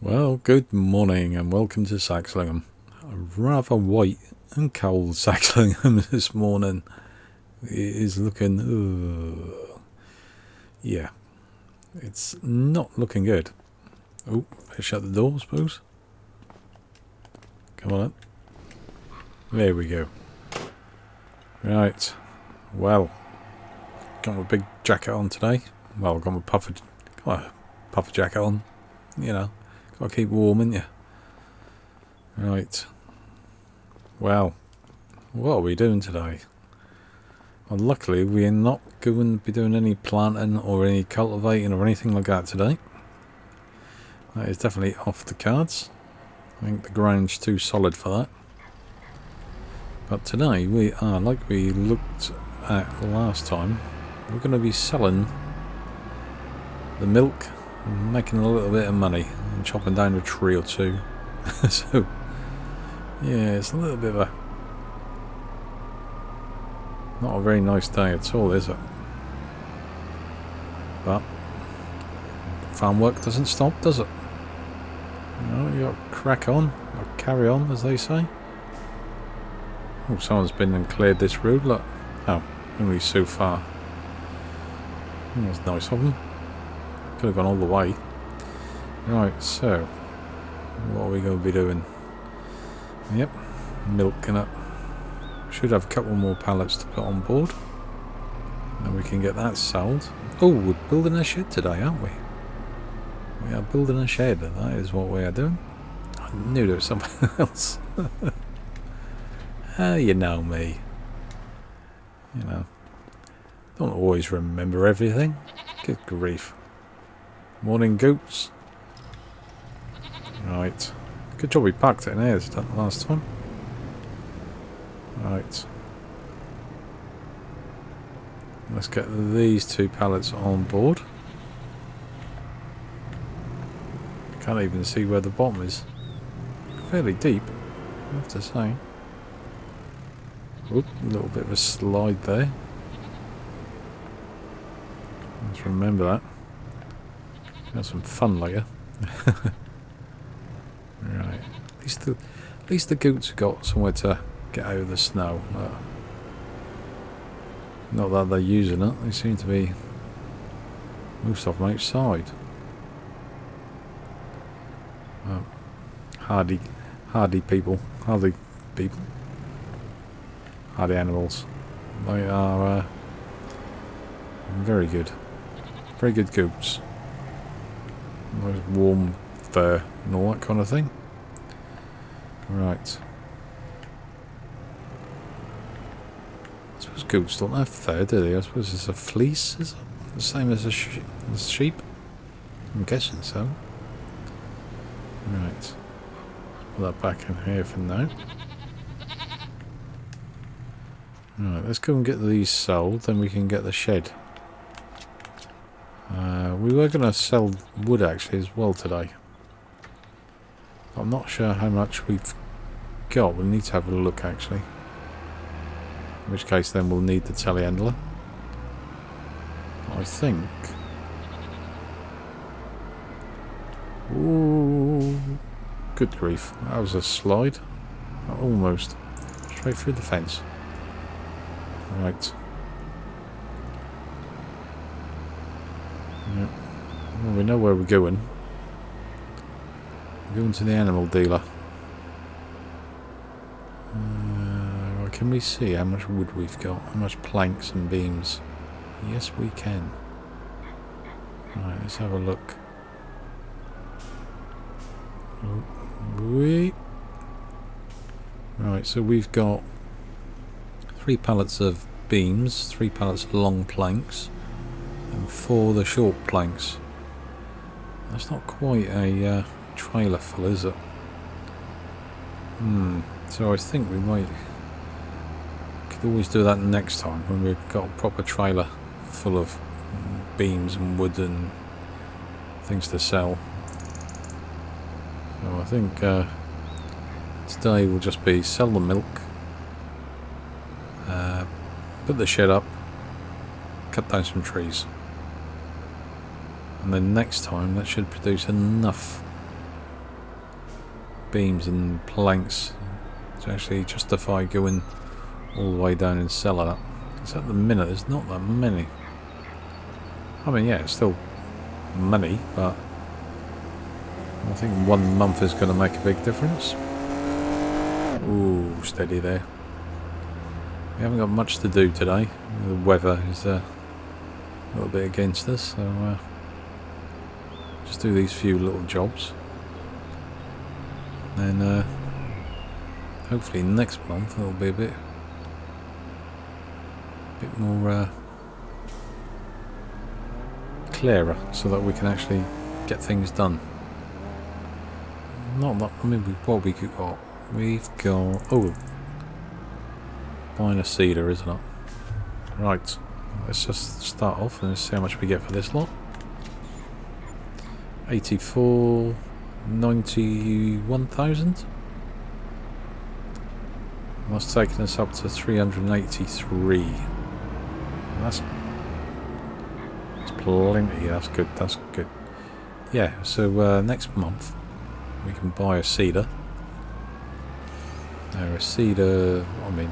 Well, good morning and welcome to Saxlingham. A rather white and cold Saxlingham this morning. It is looking... yeah, it's not looking good. Oh, better shut the door, I suppose. Come on up. There we go. Right, well, got my big jacket on today. Well, got my puffer jacket on, you know. Got to keep warm, ain't you? Right. Well, what are we doing today? Well, luckily we're not going to be doing any planting or any cultivating or anything like that today. That is definitely off the cards. I think the ground's too solid for that. But today we are, like we looked at last time, we're going to be selling the milk and making a little bit of money and chopping down a tree or two. So yeah, it's a little bit of a not a very nice day at all, is it? But farm work doesn't stop, does it? You know, you got to crack on or carry on, as they say. Oh, someone's been and cleared this road, look. Oh, only so far. That's nice of them. Could have gone all the way. Right, so what are we going to be doing? Yep, milking it. Should have a couple more pallets to put on board. And we can get that sold. Oh, we're building a shed today, aren't we? We are building a shed, that is what we are doing. I knew there was something else. You know me. You know. Don't always remember everything. Good grief. Morning, goats. Right. Good job we packed it in here last time. Right. Let's get these two pallets on board. Can't even see where the bottom is. Fairly deep, I have to say. Oop, a little bit of a slide there. Let's remember that. Have some fun later. Right. At least the goats have got somewhere to get out of the snow. Not that they're using it. They seem to be most of them outside. Hardy people. Hardy animals. They are very good. Very good goats. Nice warm fur and all that kind of thing. Right. I suppose goats don't have fur, do they? I suppose it's a fleece, is it? The same as a sheep? I'm guessing so. Right. Put that back in here for now. Right, let's go and get these sold, then we can get the shed. We were going to sell wood actually as well today. I'm not sure how much we've got. We'll need to have a look actually. In which case then we'll need the telehandler. I think. Ooh, good grief. That was a slide. Almost. Straight through the fence. Right. Yep. Well, we know where we're going. We're going to the animal dealer. Can we see how much wood we've got? How much planks and beams? Yes, we can. Right, let's have a look. Right, so we've got 3 pallets of beams, 3 pallets of long planks, and 4 the short planks. That's not quite a trailer full, is it? So I think we could always do that next time when we've got a proper trailer full of beams and wood and things to sell. So I think today will just be sell the milk, put the shed up, cut down some trees, and then next time that should produce enough beams and planks to actually justify going all the way down and selling it. Because at the minute there's not that many. I mean, yeah, it's still money, but I think 1 month is going to make a big difference. Ooh, steady there. We haven't got much to do today. The weather is a little bit against us, so just do these few little jobs. And then hopefully next month it'll be a bit more clearer, so that we can actually get things done. Not that, I mean, what we could got. We've got, oh, buying a seeder, isn't it? Right, let's just start off and see how much we get for this lot. 84, 91,000. That's taking us up to 383. That's plenty. That's good. That's good. Yeah. So next month we can buy a seeder. Now a seeder, I mean,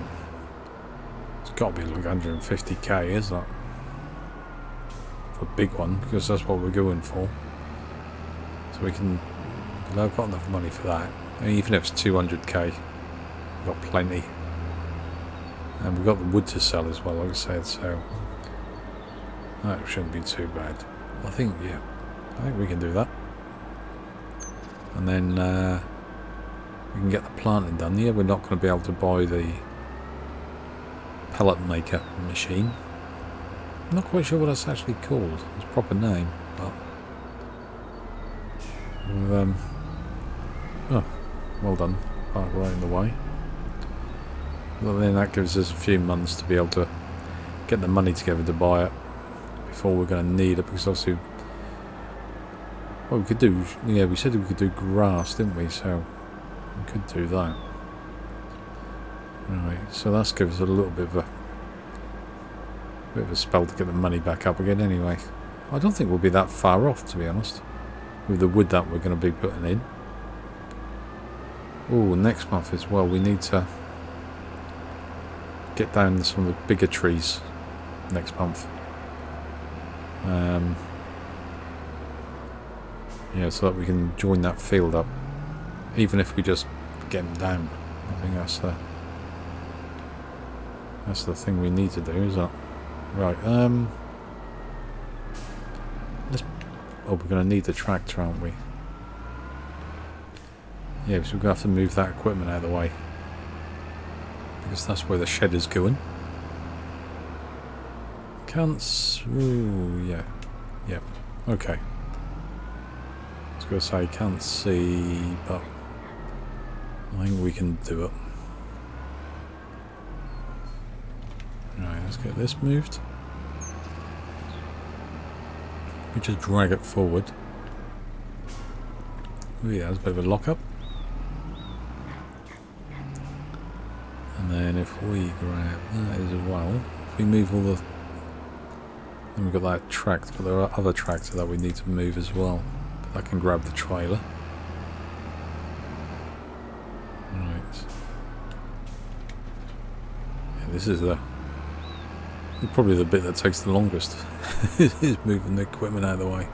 it's got to be like 150k, isn't it? For a big one, because that's what we're going for. So we can. Well, I've got enough money for that. I mean, even if it's 200k, we've got plenty. And we've got the wood to sell as well, like I said, so that shouldn't be too bad. I think, yeah, I think we can do that. And then we can get the planting done. Yeah, we're not going to be able to buy the pellet maker machine. I'm not quite sure what it's actually called, its proper name, but oh, well done, park right in the way. Well, then that gives us a few months to be able to get the money together to buy it before we're going to need it, because obviously what we could do, yeah, we said we could do grass, didn't we? So we could do that. Right, so that's gives us a little bit of a spell to get the money back up again anyway. I don't think we'll be that far off, to be honest, with the wood that we're going to be putting in. Oh, next month as well we need to get down some of the bigger trees next month. Yeah, so that we can join that field up, even if we just get them down. I think that's the thing we need to do, isn't it? Right. Oh, we're going to need the tractor, aren't we? Yeah, so we're going to have to move that equipment out of the way, because that's where the shed is going. Can't. Ooh, yeah. Yep. Okay. I was going to say can't see, but I think we can do it. Right, let's get this moved. We just drag it forward. Oh yeah, there's a bit of a lock-up. And then if we grab that as well, if we move all the... Then we've got that tractor, but there are other tractor that we need to move as well. But I can grab the trailer. Right. Yeah, this is probably the bit that takes the longest. Is moving the equipment out of the way.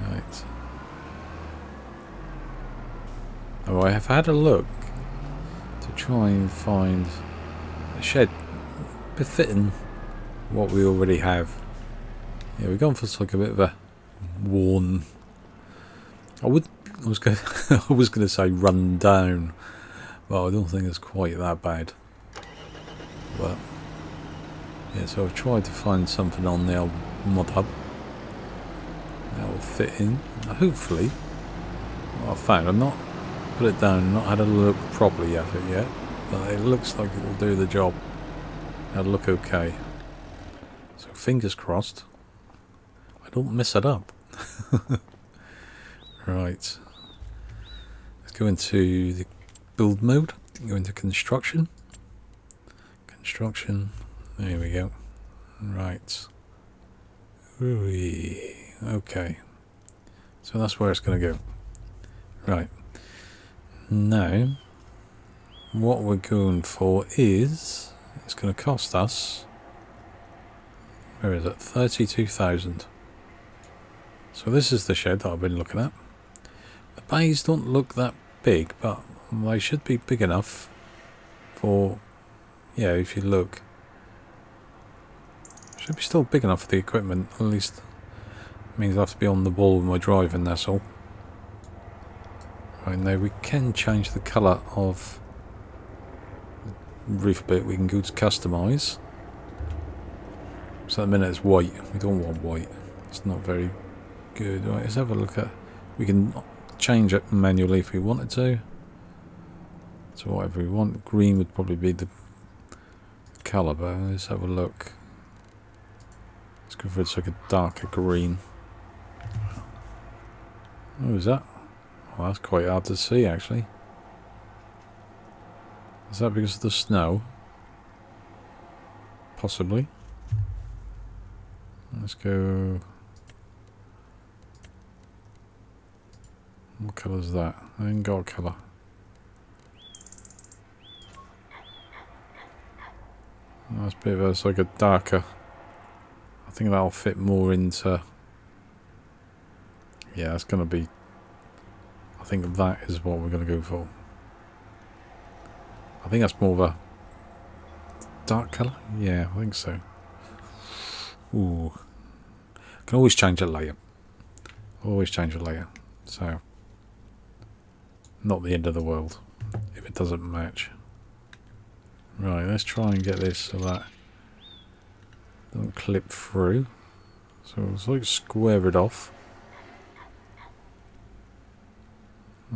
Right. Oh, I have had a look to try and find a shed befitting what we already have. Yeah, we've gone for like a bit of a worn. I was going to say run down, but I don't think it's quite that bad. But yeah, so I've tried to find something on the old mod hub that will fit in. Hopefully, what I found, I've not put it down, not had a look properly at it yet, but it looks like it will do the job. It'll look okay. So fingers crossed, I don't mess it up. Right, let's go into the build mode, go into construction. Construction, there we go. Right. Okay. So that's where it's going to go. Right. Now, what we're going for is, it's going to cost us, where is it, 32,000. So this is the shed that I've been looking at. The bays don't look that big, but they should be big enough for, yeah, if you look, should be still big enough for the equipment. At least means I have to be on the ball with my driving, that's all. Right, now we can change the colour of the roof bit. We can go to customise. So at the minute it's white. We don't want white. It's not very good. Right, let's have a look at, we can change it manually if we wanted to. So whatever we want. Green would probably be the colour, but let's have a look. Let's go for it's like a darker green. What was that? Well, that's quite hard to see actually. Is that because of the snow? Possibly. Let's go. What colour is that? I ain't got a colour. That's a bit of a, it's like a darker. I think that'll fit more into. Yeah, it's going to be. I think that is what we're going to go for. I think that's more of a dark colour. Yeah, I think so. Ooh. Can always change a layer. Always change a layer. So, not the end of the world if it doesn't match. Right, let's try and get this so that it doesn't clip through. So it's like square it off.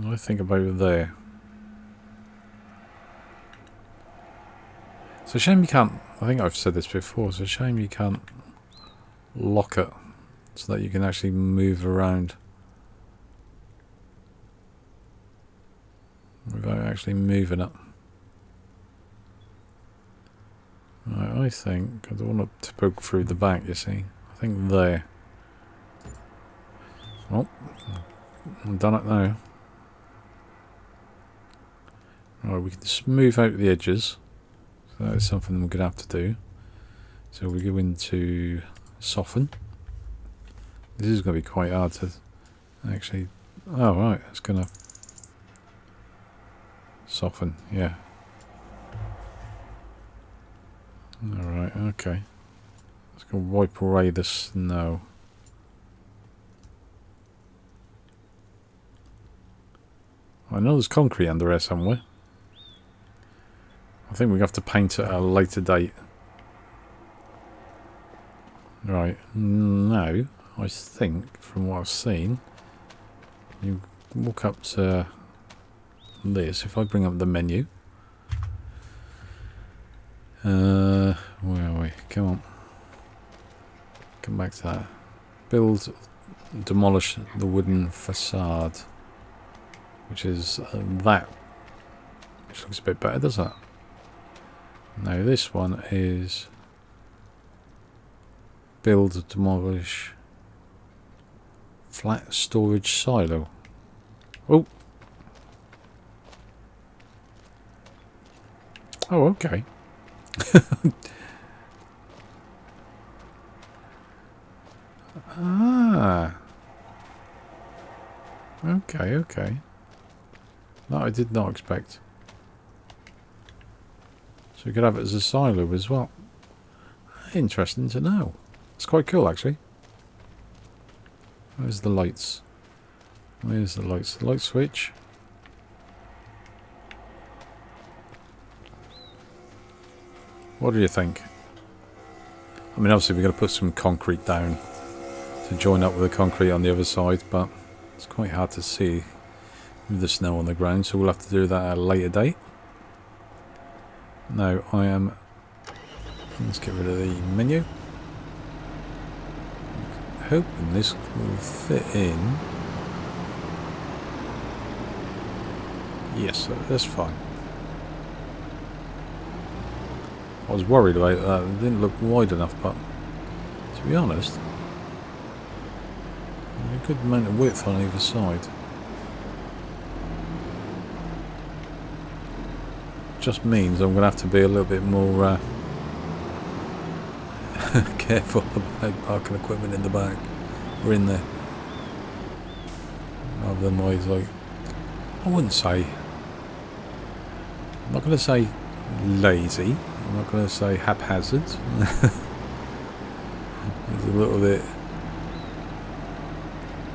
I think about there. It's a shame you can't, I think I've said this before, it's a shame you can't lock it so that you can actually move around without actually moving it. Right, I think, I don't want it to poke through the back, you see. I think there. Oh, I've done it now. Right, we can smooth out the edges. So that is something we're going to have to do. So we go into soften. This is going to be quite hard to actually. Oh right, it's going to soften. Yeah. All right. Okay. Let's go wipe away the snow. I know there's concrete under there somewhere. I think we have to paint it at a later date. Right, now, I think, from what I've seen, you walk up to this. If I bring up the menu. Where are we? Come on. Come back to that. Build, demolish the wooden facade. Which is that. Which looks a bit better, doesn't it? Now this one is build, demolish, flat storage silo. Oh! Oh, okay. Ah. Okay, okay. That I did not expect. So we could have it as a silo as well. Interesting to know. It's quite cool actually. Where's the lights? Where's the lights? The light switch. What do you think? I mean obviously we're going to put some concrete down to join up with the concrete on the other side, but it's quite hard to see with the snow on the ground, so we'll have to do that at a later date. Now I am, let's get rid of the menu. Hoping this will fit in. Yes, that's fine. I was worried about that, it didn't look wide enough, but to be honest, a good amount of width on either side. just means I'm going to have to be a little bit more careful about parking equipment in the back or in there. Otherwise, like, I wouldn't say, I'm not going to say lazy, I'm not going to say haphazard. It's a little bit,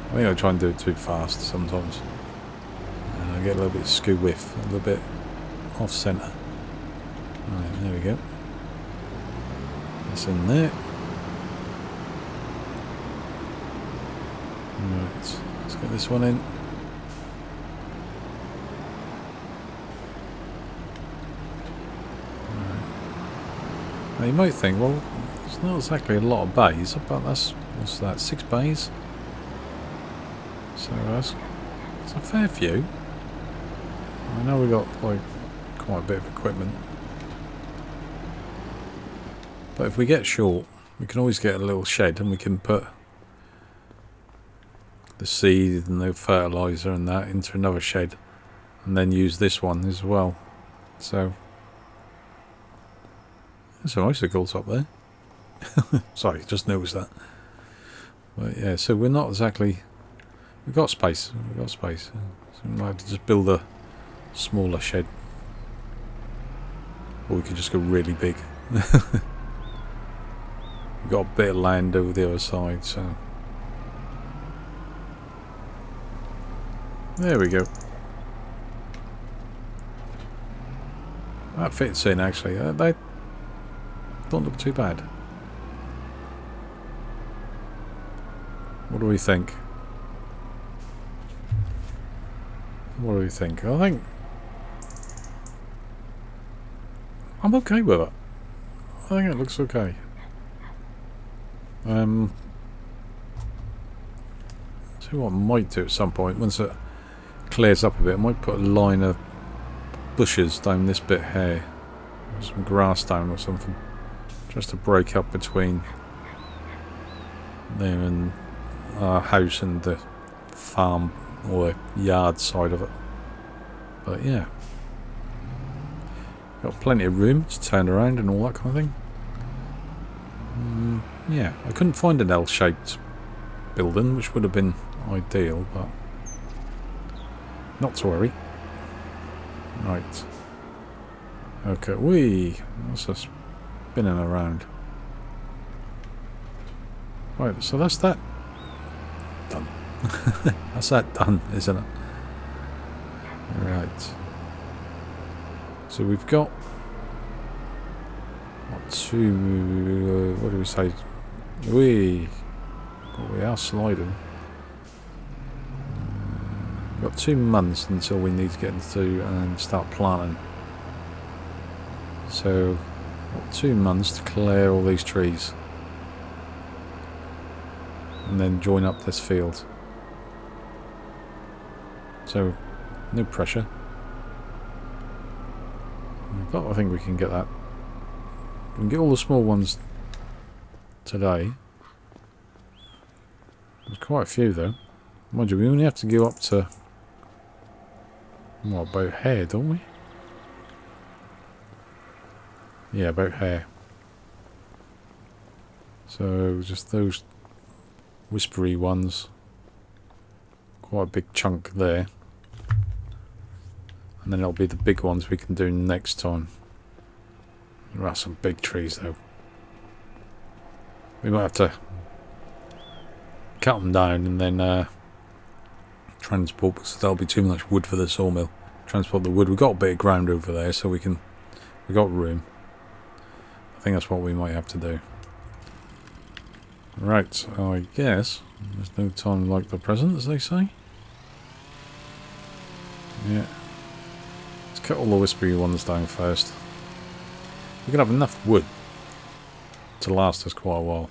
I think I try and do it too fast sometimes. And I get a little bit skew whiff, a little bit off centre. Right, there we go. That's in there. Right, let's get this one in. Right. Now you might think, well, it's not exactly a lot of bays, but that's, what's that, 6 bays? So that's a fair few. I know we got like quite a bit of equipment. But if we get short, we can always get a little shed and we can put the seed and the fertiliser and that into another shed and then use this one as well. So there's some icicles up there. Sorry, just noticed that. But yeah, so we're not exactly, we've got space, so we might have to just build a smaller shed, or we could just go really big. We've got a bit of land over the other side, so there we go. That fits in actually. They don't look too bad. What do we think? What do we think? I think I'm okay with it. I think it looks okay. See what I might do at some point, once it clears up a bit, I might put a line of bushes down this bit here, or some grass down or something, just to break up between there and our house and the farm or yard side of it. But yeah, got plenty of room to turn around and all that kind of thing. Yeah, I couldn't find an L-shaped building, which would have been ideal, but not to worry. Right. Okay, what's this spinning around? Right, so that's that done. That's that done, isn't it? Right. So we've got what, two, what do we say? We are sliding. We've got 2 months until we need to get into and start planting. So, got 2 months to clear all these trees. And then join up this field. So, no pressure. But I think we can get that. We can get all the small ones today. There's quite a few though. Mind you, we only have to go up to, what, about here, don't we? Yeah, about here. So just those whispery ones. Quite a big chunk there. And then it'll be the big ones we can do next time. There are some big trees though. We might have to cut them down and then transport, because there'll be too much wood for the sawmill. Transport the wood. We've got a bit of ground over there, so we've got room. I think that's what we might have to do. Right, I guess there's no time like the present, as they say. Yeah. Let's cut all the whispery ones down first. We can have enough wood to last us quite a while,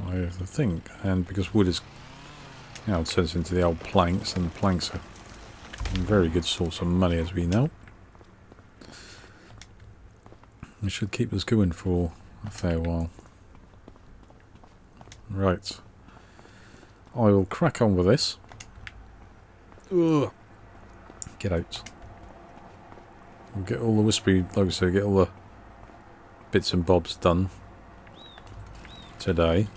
I think. And because wood is, you know, it turns into the old planks, and planks are a very good source of money, as we know. It should keep us going for a fair while. Right. I will crack on with this. Ugh. Get out. We'll get all the wispy, like I say, get all the bits and bobs done today.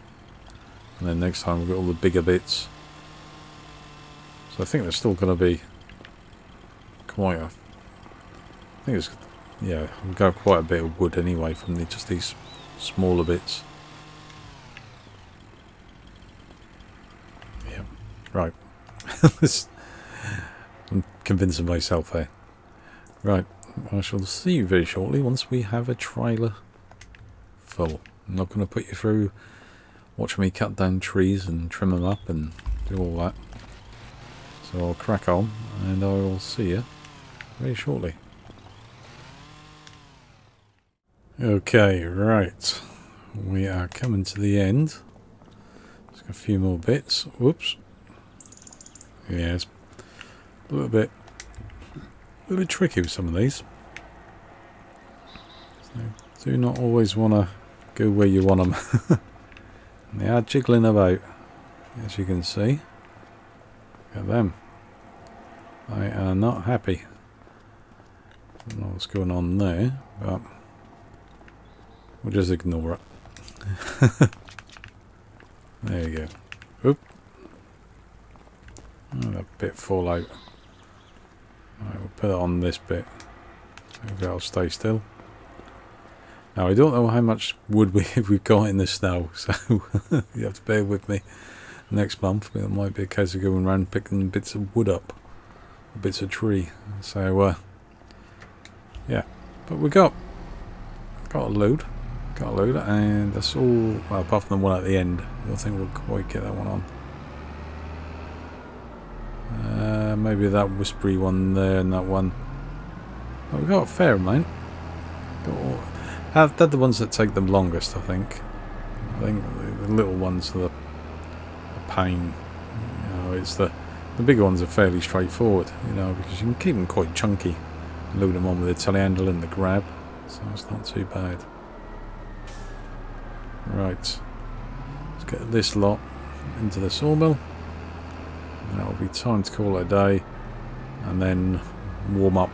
And then next time we'll get all the bigger bits. So I think there's still going to be quite a... I think it's... Yeah, we'll go quite a bit of wood anyway from just these smaller bits. Yeah, right. I'm convincing myself here. Right, I shall see you very shortly once we have a trailer full. I'm not going to put you through watching me cut down trees and trim them up and do all that. So I'll crack on and I will see you very shortly. Okay, right. We are coming to the end. Just got a few more bits. Whoops. Yeah, it's a little bit tricky with some of these. So do not always want to go where you want them. They are jiggling about, as you can see. Look at them. They are not happy. I don't know what's going on there, but we'll just ignore it. There you go. Oop. Oh, that bit fall out. Right, we'll put it on this bit. Maybe I'll stay still. Now I don't know how much wood we've got in the snow, so you have to bear with me. Next month it might be a case of going around picking bits of wood up, bits of tree. So yeah, but we got a load, and that's all. Well, apart from the one at the end, I don't think we'll quite get that one on. Maybe that whispery one there and that one. But we've got a fair amount. They're the ones that take the longest, I think. The little ones are the pain. You know, it's the bigger ones are fairly straightforward, you know, because you can keep them quite chunky. Load them on with a telehandle and the grab, so it's not too bad. Right, let's get this lot into the sawmill. That'll be time to call it a day, and then warm up.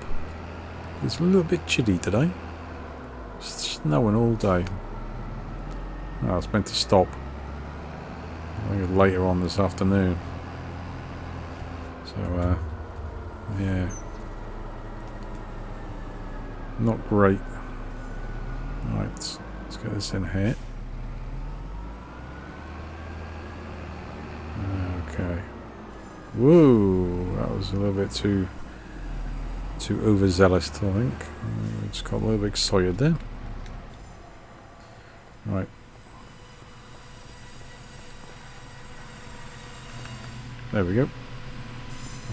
It's a little bit chilly today. It's snowing all day. Oh, it's meant to stop. I think later on this afternoon. So, yeah. Not great. Right, let's get this in here. Okay. Whoa, that was a little bit too overzealous, I think. I just got a little bit excited there. Right. There we go.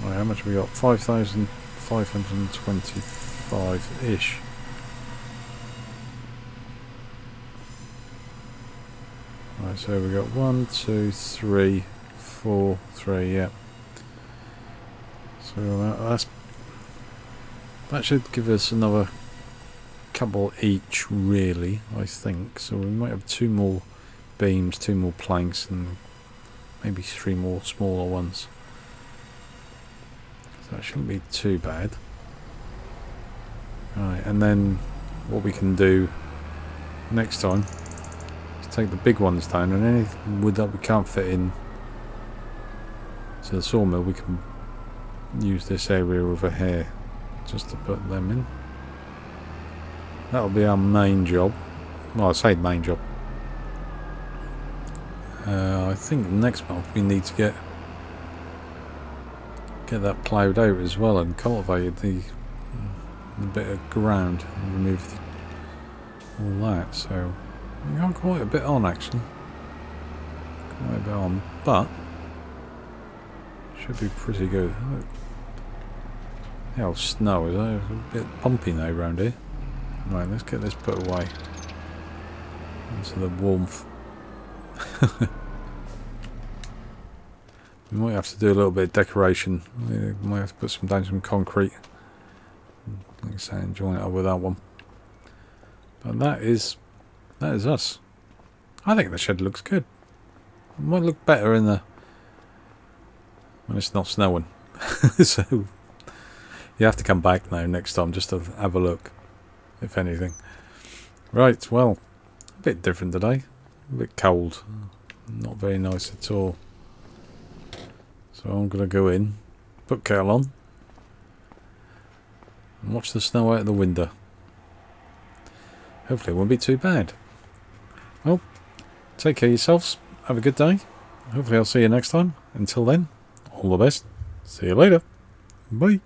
Right, how much have we got? 5,525-ish. Right, so we got 1, 2, 3, 4, 3, yeah. So that should give us another couple each, really, I think. So we might have 2 more beams, 2 more planks, and maybe 3 more smaller ones. So that shouldn't be too bad. Right, and then what we can do next time is take the big ones down, and any wood that we can't fit in to the sawmill, we can use this area over here just to put them in. That'll be our main job. Well, I say main job. I think next month we need to get that ploughed out as well and cultivated the bit of ground and removed all that. So we got quite a bit on, actually. Quite a bit on, but should be pretty good. Hell, snow is a bit bumpy now around here. Right, let's get this put away into the warmth. We might have to do a little bit of decoration. We might have to put some concrete. Like I say, and join it up with that one. But that is us. I think the shed looks good. It might look better when it's not snowing. So You have to come back now next time just to have a look, if anything. Right, well, a bit different today. A bit cold. Not very nice at all. So I'm going to go in, put kettle on, and watch the snow out of the window. Hopefully it won't be too bad. Well, take care of yourselves. Have a good day. Hopefully I'll see you next time. Until then, all the best. See you later. Bye.